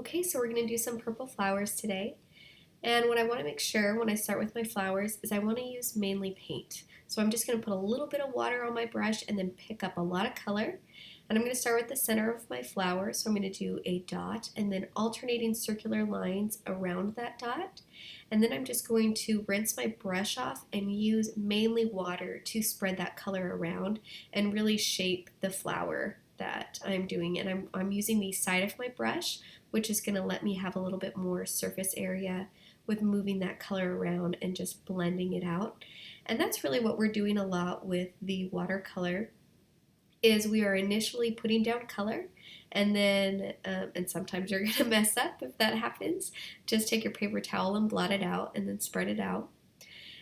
Okay, so we're going to do some purple flowers today. And what I want to make sure when I start with my flowers is I want to use mainly paint. So I'm just going to put a little bit of water on my brush and then pick up a lot of color. And I'm going to start with the center of my flower. So I'm going to do a dot and then alternating circular lines around that dot. And then I'm just going to rinse my brush off and use mainly water to spread that color around and really shape the flower that I'm doing. And I'm using the side of my brush, which is going to let me have a little bit more surface area with moving that color around and just blending it out. And that's really what we're doing a lot with the watercolor is we are initially putting down color and then and sometimes you're going to mess up if that happens. Just take your paper towel and blot it out and then spread it out.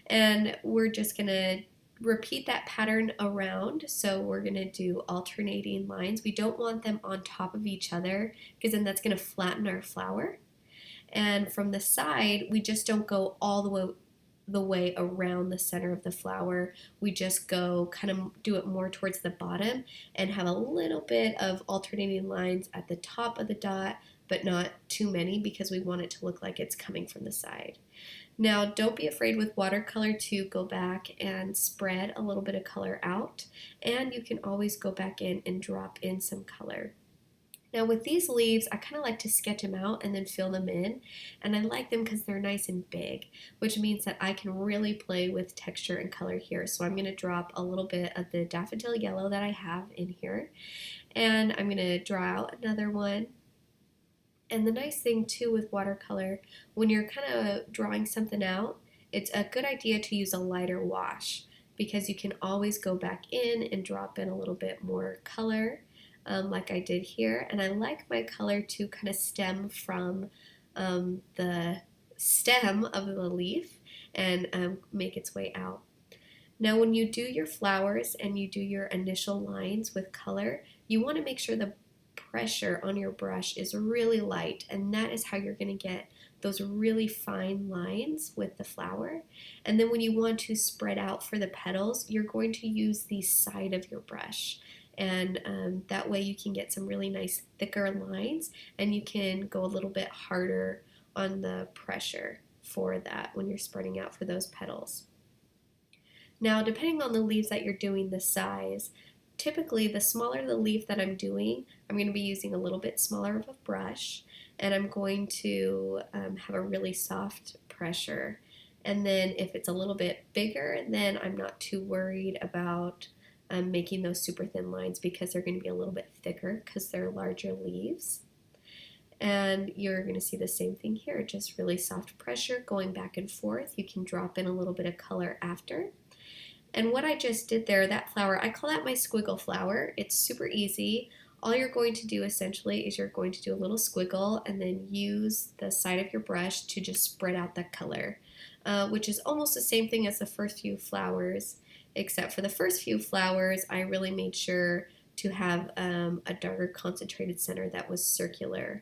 And we're just going to repeat that pattern around. So we're going to do alternating lines. We don't want them on top of each other because then that's going to flatten our flower. And from the side, we just don't go all the way around the center of the flower. We just go kind of do it more towards the bottom and have a little bit of alternating lines at the top of the dot, but not too many because we want it to look like it's coming from the side. Now, don't be afraid with watercolor to go back and spread a little bit of color out, and you can always go back in and drop in some color. Now with these leaves, I kind of like to sketch them out and then fill them in, and I like them because they're nice and big, which means that I can really play with texture and color here. So I'm going to drop a little bit of the daffodil yellow that I have in here, and I'm going to draw out another one. And the nice thing too with watercolor, when you're kind of drawing something out, it's a good idea to use a lighter wash because you can always go back in and drop in a little bit more color. Like I did here, and I like my color to kind of stem from the stem of the leaf and make its way out. Now when you do your flowers and you do your initial lines with color, you want to make sure the pressure on your brush is really light, and that is how you're going to get those really fine lines with the flower. And then when you want to spread out for the petals, you're going to use the side of your brush. And that way you can get some really nice thicker lines, and you can go a little bit harder on the pressure for that when you're spreading out for those petals. Now, depending on the leaves that you're doing, the size, typically the smaller the leaf that I'm doing, I'm going to be using a little bit smaller of a brush, and I'm going to have a really soft pressure. And then if it's a little bit bigger, then I'm not too worried about making those super thin lines because they're going to be a little bit thicker because they're larger leaves. And you're going to see the same thing here, just really soft pressure going back and forth. You can drop in a little bit of color after. And what I just did there, that flower, I call that my squiggle flower. It's super easy. All you're going to do essentially is you're going to do a little squiggle and then use the side of your brush to just spread out the color, which is almost the same thing as the first few flowers. Except for the first few flowers, I really made sure to have a darker concentrated center that was circular.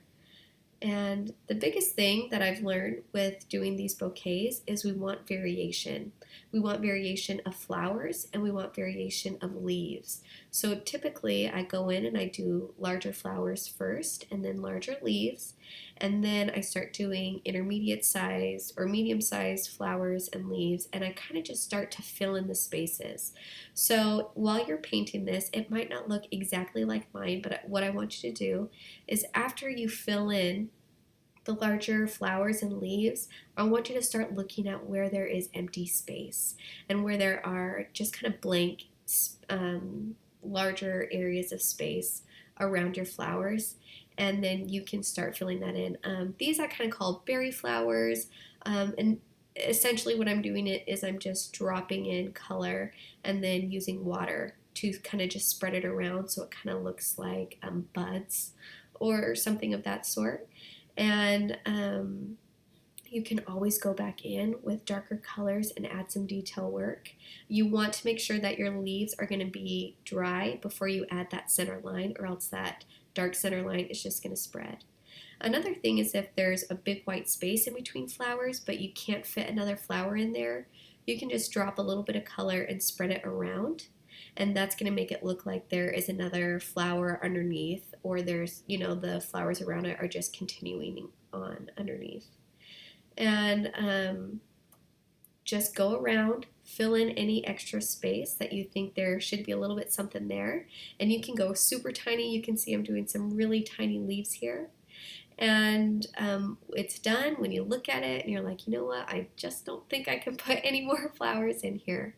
And the biggest thing that I've learned with doing these bouquets is we want variation. We want variation of flowers and we want variation of leaves. So typically I go in and I do larger flowers first and then larger leaves, and then I start doing intermediate size or medium sized flowers and leaves, and I kind of just start to fill in the spaces. So while you're painting this, it might not look exactly like mine, but what I want you to do is after you fill in the larger flowers and leaves, I want you to start looking at where there is empty space and where there are just kind of blank larger areas of space around your flowers, and then you can start filling that in. These I kind of call berry flowers, and essentially what I'm doing is I'm just dropping in color and then using water to kind of just spread it around so it kind of looks like buds or something of that sort. And you can always go back in with darker colors and add some detail work. You want to make sure that your leaves are going to be dry before you add that center line, or else that dark center line is just going to spread. Another thing is if there's a big white space in between flowers but you can't fit another flower in there, you can just drop a little bit of color and spread it around. and that's going to make it look like there is another flower underneath, or there's, the flowers around it are just continuing on underneath. And just go around, fill in any extra space that you think there should be a little bit something there. And you can go super tiny. You can see I'm doing some really tiny leaves here. And it's done when you look at it and you're like, you know what, I just don't think I can put any more flowers in here.